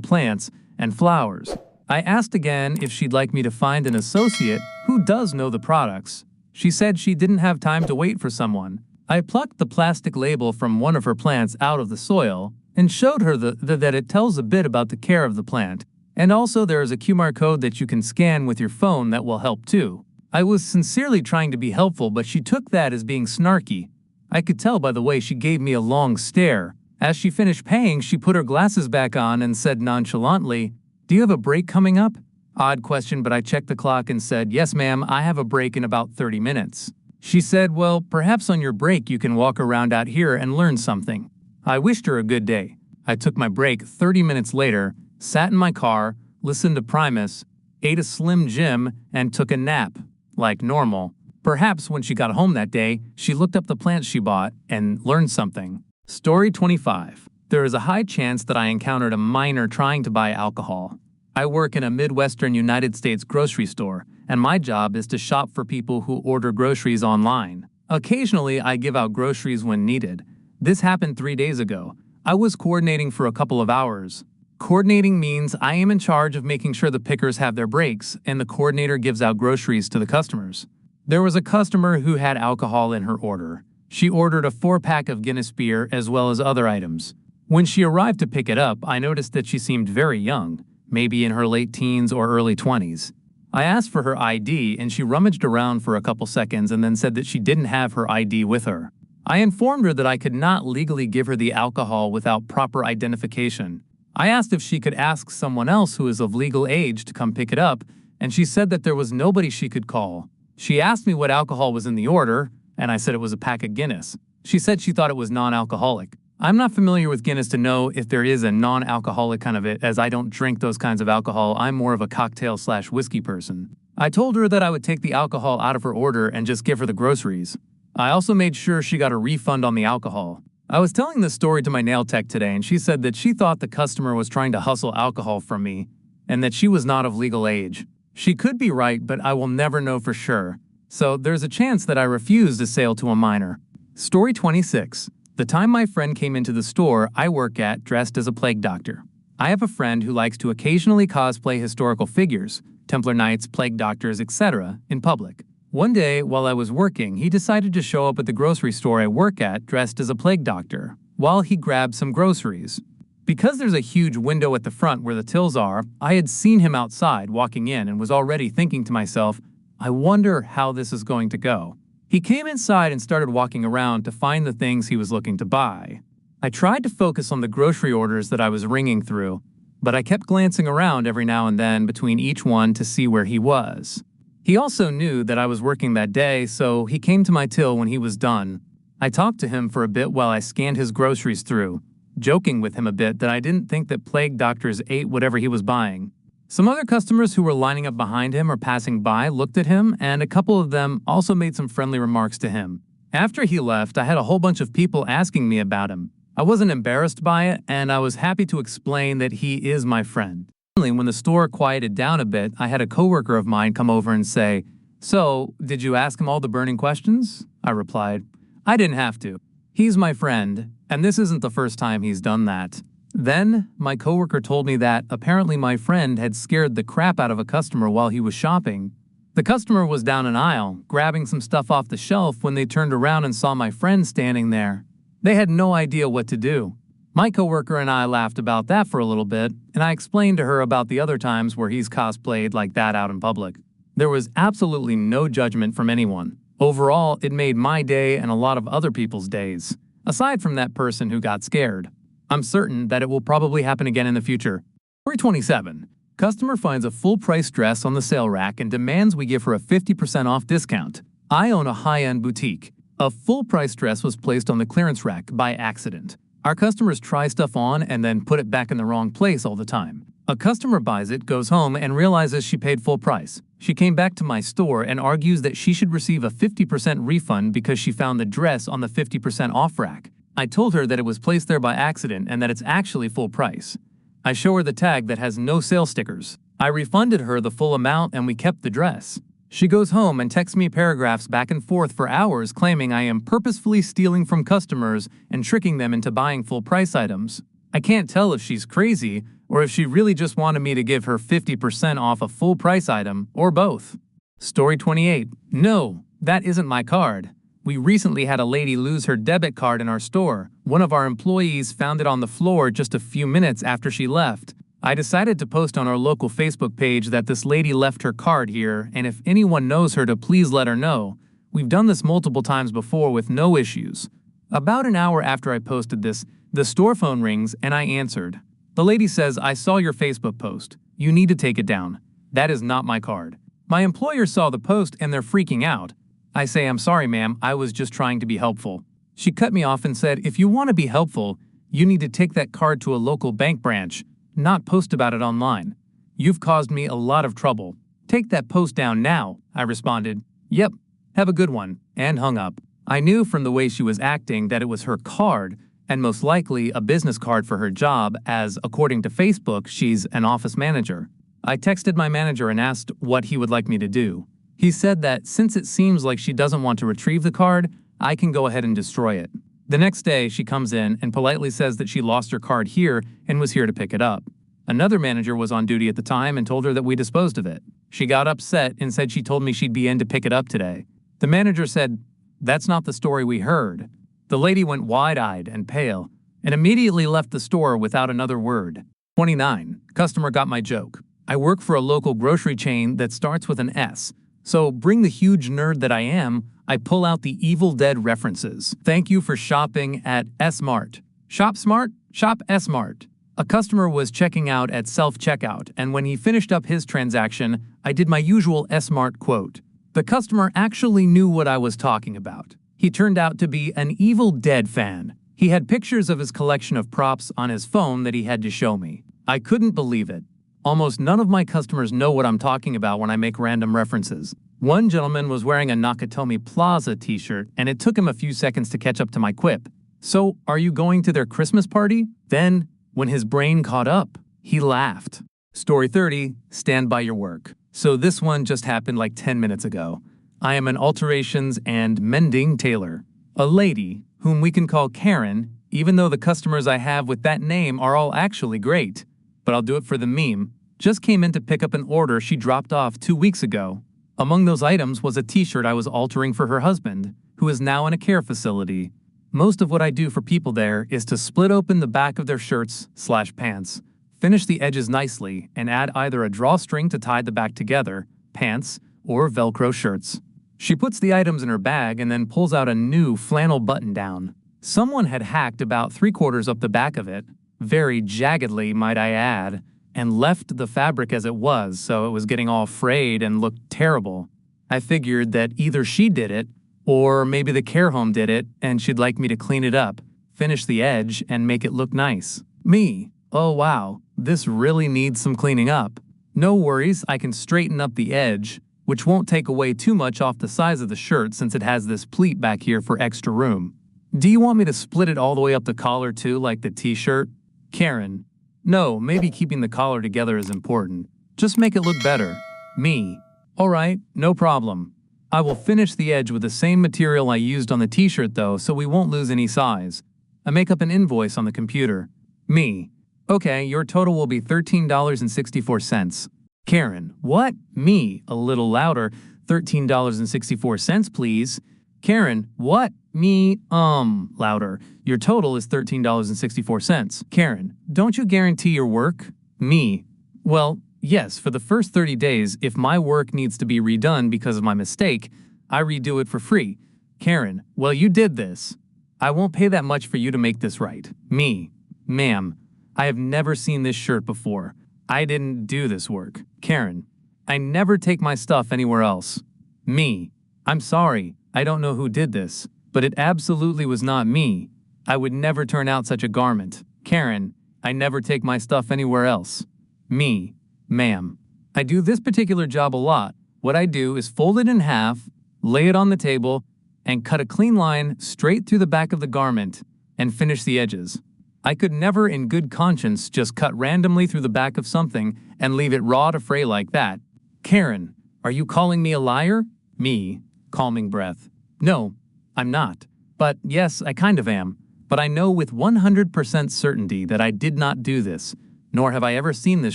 plants and flowers. I asked again if she'd like me to find an associate who does know the products. She said she didn't have time to wait for someone. I plucked the plastic label from one of her plants out of the soil and showed her that it tells a bit about the care of the plant. And also there is a QR code that you can scan with your phone that will help too. I was sincerely trying to be helpful, but she took that as being snarky. I could tell by the way she gave me a long stare. As she finished paying, she put her glasses back on and said nonchalantly, "Do you have a break coming up?" Odd question, but I checked the clock and said, "Yes, ma'am, I have a break in about 30 minutes. She said, "Well, perhaps on your break you can walk around out here and learn something." I wished her a good day. I took my break 30 minutes later, sat in my car, listened to Primus, ate a Slim Jim, and took a nap, like normal. Perhaps when she got home that day, she looked up the plants she bought and learned something. Story 25. There is a high chance that I encountered a minor trying to buy alcohol. I work in a Midwestern United States grocery store, and my job is to shop for people who order groceries online. Occasionally, I give out groceries when needed. This happened 3 days ago. I was coordinating for a couple of hours. Coordinating means I am in charge of making sure the pickers have their breaks, and the coordinator gives out groceries to the customers. There was a customer who had alcohol in her order. She ordered a 4-pack of Guinness beer as well as other items. When she arrived to pick it up, I noticed that she seemed very young, maybe in her late teens or early 20s. I asked for her ID, and she rummaged around for a couple seconds and then said that she didn't have her ID with her. I informed her that I could not legally give her the alcohol without proper identification. I asked if she could ask someone else who is of legal age to come pick it up, and she said that there was nobody she could call. She asked me what alcohol was in the order, and I said it was a pack of Guinness. She said she thought it was non-alcoholic. I'm not familiar with Guinness to know if there is a non-alcoholic kind of it, as I don't drink those kinds of alcohol. I'm more of a cocktail/whiskey person. I told her that I would take the alcohol out of her order and just give her the groceries. I also made sure she got a refund on the alcohol. I was telling this story to my nail tech today, and she said that she thought the customer was trying to hustle alcohol from me and that she was not of legal age. She could be right, but I will never know for sure. So there's a chance that I refused a sale to a minor. Story 26. The time my friend came into the store I work at dressed as a plague doctor. I have a friend who likes to occasionally cosplay historical figures, Templar knights, plague doctors, etc., in public. One day, while I was working, he decided to show up at the grocery store I work at dressed as a plague doctor, while he grabbed some groceries. Because there's a huge window at the front where the tills are, I had seen him outside walking in and was already thinking to myself, I wonder how this is going to go. He came inside and started walking around to find the things he was looking to buy. I tried to focus on the grocery orders that I was ringing through, but I kept glancing around every now and then between each one to see where he was. He also knew that I was working that day, so he came to my till when he was done. I talked to him for a bit while I scanned his groceries through, joking with him a bit that I didn't think that plague doctors ate whatever he was buying. Some other customers who were lining up behind him or passing by looked at him, and a couple of them also made some friendly remarks to him. After he left, I had a whole bunch of people asking me about him. I wasn't embarrassed by it, and I was happy to explain that he is my friend. When the store quieted down a bit, I had a coworker of mine come over and say, "So, did you ask him all the burning questions?" I replied, "I didn't have to. He's my friend, and this isn't the first time he's done that." Then, my coworker told me that apparently my friend had scared the crap out of a customer while he was shopping. The customer was down an aisle, grabbing some stuff off the shelf when they turned around and saw my friend standing there. They had no idea what to do. My coworker and I laughed about that for a little bit, and I explained to her about the other times where he's cosplayed like that out in public. There was absolutely no judgment from anyone. Overall, it made my day and a lot of other people's days, aside from that person who got scared. I'm certain that it will probably happen again in the future. Story 27. Customer finds a full-price dress on the sale rack and demands we give her a 50% off discount. I own a high-end boutique. A full-price dress was placed on the clearance rack by accident. Our customers try stuff on and then put it back in the wrong place all the time. A customer buys it, goes home, and realizes she paid full price. She came back to my store and argues that she should receive a 50% refund because she found the dress on the 50% off rack. I told her that it was placed there by accident and that it's actually full price. I show her the tag that has no sale stickers. I refunded her the full amount and we kept the dress. She goes home and texts me paragraphs back and forth for hours claiming I am purposefully stealing from customers and tricking them into buying full-price items. I can't tell if she's crazy or if she really just wanted me to give her 50% off a full-price item, or both. Story 28. No, that isn't my card. We recently had a lady lose her debit card in our store. One of our employees found it on the floor just a few minutes after she left. I decided to post on our local Facebook page that this lady left her card here, and if anyone knows her to please let her know. We've done this multiple times before with no issues. About an hour after I posted this, the store phone rings and I answered. The lady says, "I saw your Facebook post. You need to take it down. That is not my card." My employer saw the post and they're freaking out. I say, "I'm sorry, ma'am, I was just trying to be helpful." She cut me off and said, "If you want to be helpful, you need to take that card to a local bank branch, not post about it online. You've caused me a lot of trouble. Take that post down now," I responded. "Yep, have a good one," and hung up. I knew from the way she was acting that it was her card, and most likely a business card for her job, as, according to Facebook, she's an office manager. I texted my manager and asked what he would like me to do. He said that since it seems like she doesn't want to retrieve the card, I can go ahead and destroy it. The next day, she comes in and politely says that she lost her card here and was here to pick it up. Another manager was on duty at the time and told her that we disposed of it. She got upset and said she told me she'd be in to pick it up today. The manager said, "That's not the story we heard." The lady went wide-eyed and pale and immediately left the store without another word. 29. Customer got my joke. I work for a local grocery chain that starts with an S. So, being the huge nerd that I am, I pull out the Evil Dead references. Thank you for shopping at S-Mart. Shop smart, shop S-Mart. A customer was checking out at self-checkout, and when he finished up his transaction, I did my usual S-Mart quote. The customer actually knew what I was talking about. He turned out to be an Evil Dead fan. He had pictures of his collection of props on his phone that he had to show me. I couldn't believe it. Almost none of my customers know what I'm talking about when I make random references. One gentleman was wearing a Nakatomi Plaza t-shirt, and it took him a few seconds to catch up to my quip. "So, are you going to their Christmas party?" Then, when his brain caught up, he laughed. Story 30, stand by your work. So this one just happened like 10 minutes ago. I am an alterations and mending tailor. A lady, whom we can call Karen, even though the customers I have with that name are all actually great. But I'll do it for the meme, just came in to pick up an order she dropped off 2 weeks ago. Among those items was a t-shirt I was altering for her husband, who is now in a care facility. Most of what I do for people there is to split open the back of their shirts/pants, finish the edges nicely, and add either a drawstring to tie the back together, pants, or Velcro shirts. She puts the items in her bag and then pulls out a new flannel button-down. Someone had hacked about 3/4 up the back of it, very jaggedly might I add, and left the fabric as it was, so it was getting all frayed and looked terrible. I figured that either she did it, or maybe the care home did it and she'd like me to clean it up, finish the edge, and make it look nice. Me, oh wow, this really needs some cleaning up. No worries, I can straighten up the edge, which won't take away too much off the size of the shirt since it has this pleat back here for extra room. Do you want me to split it all the way up the collar too, like the t-shirt? Karen, no, maybe keeping the collar together is important. Just make it look better. Me, alright, no problem. I will finish the edge with the same material I used on the t-shirt though, so we won't lose any size. I make up an invoice on the computer. Me, okay, your total will be $13.64. Karen, what? Me, a little louder, $13.64 please. Karen, what? Me, louder. Your total is $13.64. Karen, don't you guarantee your work? Me, well, yes, for the first 30 days, if my work needs to be redone because of my mistake, I redo it for free. Karen, well, you did this. I won't pay that much for you to make this right. Me, ma'am, I have never seen this shirt before. I didn't do this work. Karen, I never take my stuff anywhere else. Me, I'm sorry, I don't know who did this, but it absolutely was not me. I would never turn out such a garment. Karen, I never take my stuff anywhere else. Me, ma'am, I do this particular job a lot. What I do is fold it in half, lay it on the table, and cut a clean line straight through the back of the garment and finish the edges. I could never in good conscience just cut randomly through the back of something and leave it raw to fray like that. Karen, are you calling me a liar? Me, calming breath. No, I'm not. But yes, I kind of am. But I know with 100% certainty that I did not do this, nor have I ever seen this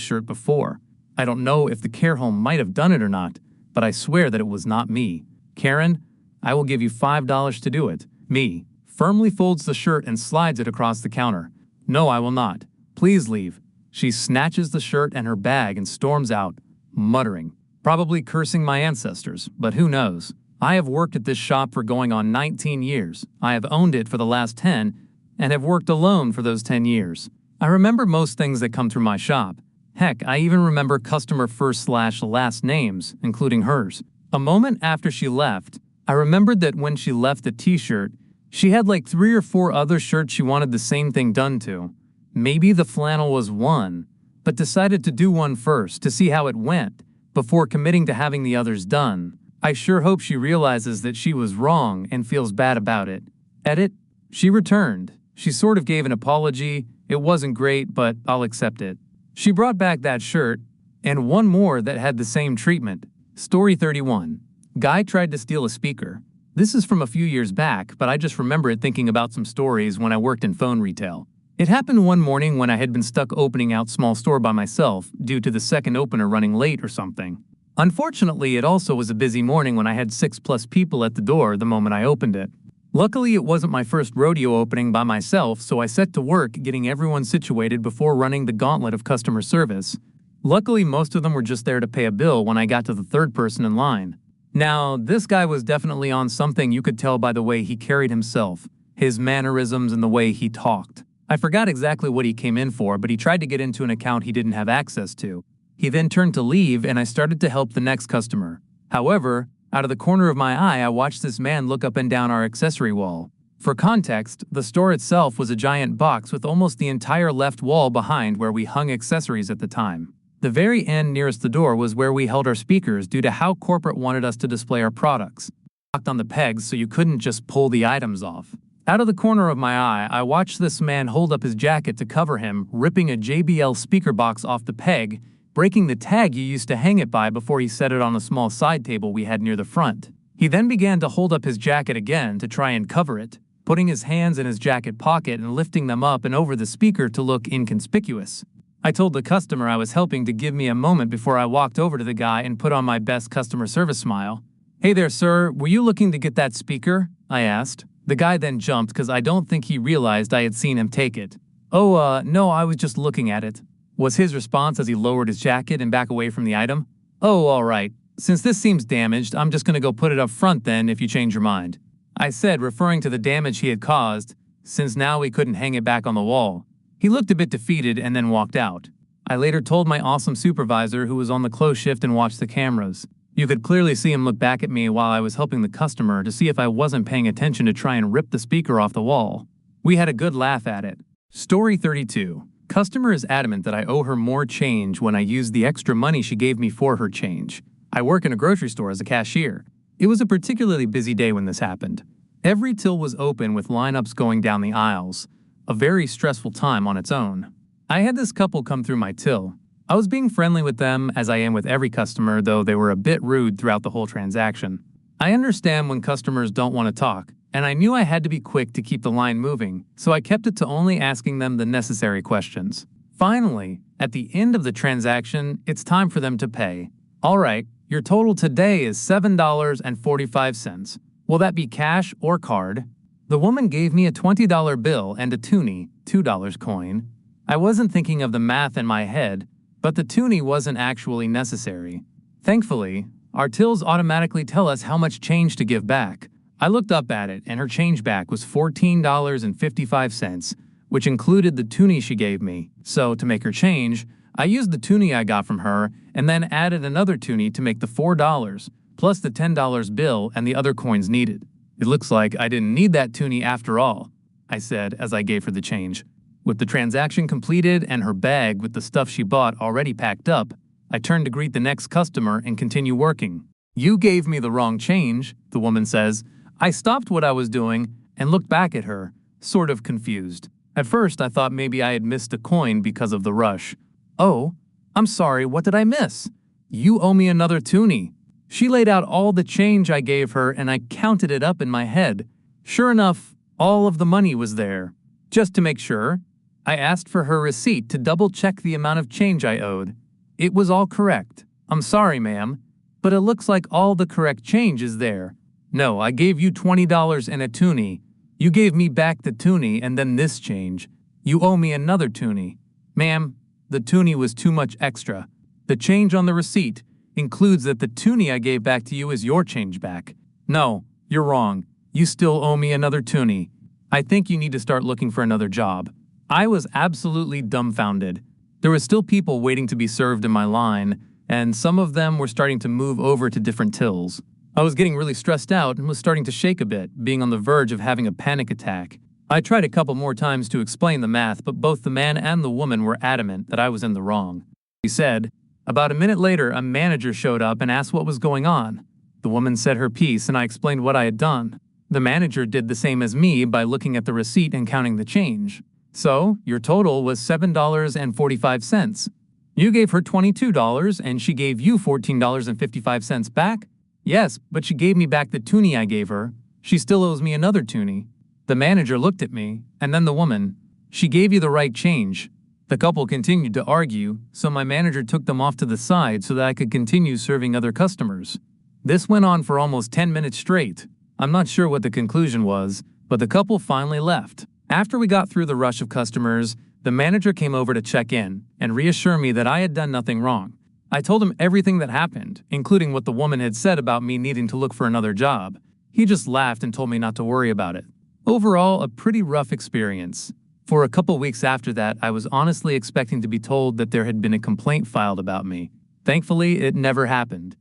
shirt before. I don't know if the care home might have done it or not, but I swear that it was not me. Karen, I will give you $5 to do it. Me, firmly folds the shirt and slides it across the counter. No, I will not. Please leave. She snatches the shirt and her bag and storms out, muttering, probably cursing my ancestors, but who knows. I have worked at this shop for going on 19 years. I have owned it for the last 10, and have worked alone for those 10 years. I remember most things that come through my shop. Heck, I even remember customer first/last names, including hers. A moment after she left, I remembered that when she left the t-shirt, she had like 3 or 4 other shirts she wanted the same thing done to. Maybe the flannel was one, but decided to do one first to see how it went, before committing to having the others done. I sure hope she realizes that she was wrong and feels bad about it. Edit. She returned. She sort of gave an apology. It wasn't great, but I'll accept it. She brought back that shirt, and one more that had the same treatment. Story 31. Guy tried to steal a speaker. This is from a few years back, but I just remember it thinking about some stories when I worked in phone retail. It happened one morning when I had been stuck opening out small store by myself due to the second opener running late or something. Unfortunately, it also was a busy morning when I had 6+ people at the door the moment I opened it. Luckily, it wasn't my first rodeo opening by myself, so I set to work getting everyone situated before running the gauntlet of customer service. Luckily, most of them were just there to pay a bill when I got to the third person in line. Now, this guy was definitely on something. You could tell by the way he carried himself, his mannerisms, and the way he talked. I forgot exactly what he came in for, but he tried to get into an account he didn't have access to. He then turned to leave, and I started to help the next customer. However, out of the corner of my eye, I watched this man look up and down our accessory wall. For context, the store itself was a giant box with almost the entire left wall behind where we hung accessories at the time. The very end nearest the door was where we held our speakers due to how corporate wanted us to display our products. Locked on the pegs so you couldn't just pull the items off. Out of the corner of my eye, I watched this man hold up his jacket to cover him, ripping a JBL speaker box off the peg, breaking the tag you used to hang it by before he set it on a small side table we had near the front. He then began to hold up his jacket again to try and cover it, putting his hands in his jacket pocket and lifting them up and over the speaker to look inconspicuous. I told the customer I was helping to give me a moment before I walked over to the guy and put on my best customer service smile. "Hey there, sir, were you looking to get that speaker?" I asked. The guy then jumped because I don't think he realized I had seen him take it. No, I was just looking at it," was his response as he lowered his jacket and back away from the item. "Oh, all right. Since this seems damaged, I'm just going to go put it up front then if you change your mind," I said, referring to the damage he had caused, since now we couldn't hang it back on the wall. He looked a bit defeated and then walked out. I later told my awesome supervisor who was on the close shift and watched the cameras. You could clearly see him look back at me while I was helping the customer to see if I wasn't paying attention to try and rip the speaker off the wall. We had a good laugh at it. Story 32. Customer is adamant that I owe her more change when I used the extra money she gave me for her change. I work in a grocery store as a cashier. It was a particularly busy day when this happened. Every till was open with lineups going down the aisles. A very stressful time on its own. I had this couple come through my till. I was being friendly with them, as I am with every customer, though they were a bit rude throughout the whole transaction. I understand when customers don't want to talk, and I knew I had to be quick to keep the line moving, so I kept it to only asking them the necessary questions. Finally, at the end of the transaction, it's time for them to pay. "All right, your total today is $7.45. Will that be cash or card?" The woman gave me a $20 bill and a toonie, $2 coin. I wasn't thinking of the math in my head, but the toonie wasn't actually necessary. Thankfully, our tills automatically tell us how much change to give back. I looked up at it, and her change back was $14.55, which included the toonie she gave me. So, to make her change, I used the toonie I got from her, and then added another toonie to make the $4, plus the $10 bill and the other coins needed. "It looks like I didn't need that toonie after all," I said as I gave her the change. With the transaction completed and her bag with the stuff she bought already packed up, I turned to greet the next customer and continue working. "You gave me the wrong change," the woman says. I stopped what I was doing and looked back at her, sort of confused. At first, I thought maybe I had missed a coin because of the rush. "Oh, I'm sorry, what did I miss?" "You owe me another toonie." She laid out all the change I gave her and I counted it up in my head. Sure enough, all of the money was there. Just to make sure, I asked for her receipt to double-check the amount of change I owed. It was all correct. "I'm sorry, ma'am, but it looks like all the correct change is there." "No, I gave you $20 and a toonie. You gave me back the toonie and then this change. You owe me another toonie." "Ma'am, the toonie was too much extra. The change on the receipt includes that the toonie I gave back to you is your change back." "No, you're wrong. You still owe me another toonie. I think you need to start looking for another job." I was absolutely dumbfounded. There were still people waiting to be served in my line, and some of them were starting to move over to different tills. I was getting really stressed out and was starting to shake a bit, being on the verge of having a panic attack. I tried a couple more times to explain the math, but both the man and the woman were adamant that I was in the wrong. He said, about a minute later, a manager showed up and asked what was going on. The woman said her piece and I explained what I had done. The manager did the same as me by looking at the receipt and counting the change. "So, your total was $7.45. You gave her $22 and she gave you $14.55 back?" "Yes, but she gave me back the toonie I gave her. She still owes me another toonie." The manager looked at me, and then the woman. "She gave you the right change." The couple continued to argue, so my manager took them off to the side so that I could continue serving other customers. This went on for almost 10 minutes straight. I'm not sure what the conclusion was, but the couple finally left. After we got through the rush of customers, the manager came over to check in and reassure me that I had done nothing wrong. I told him everything that happened, including what the woman had said about me needing to look for another job. He just laughed and told me not to worry about it. Overall, a pretty rough experience. For a couple weeks after that, I was honestly expecting to be told that there had been a complaint filed about me. Thankfully, it never happened.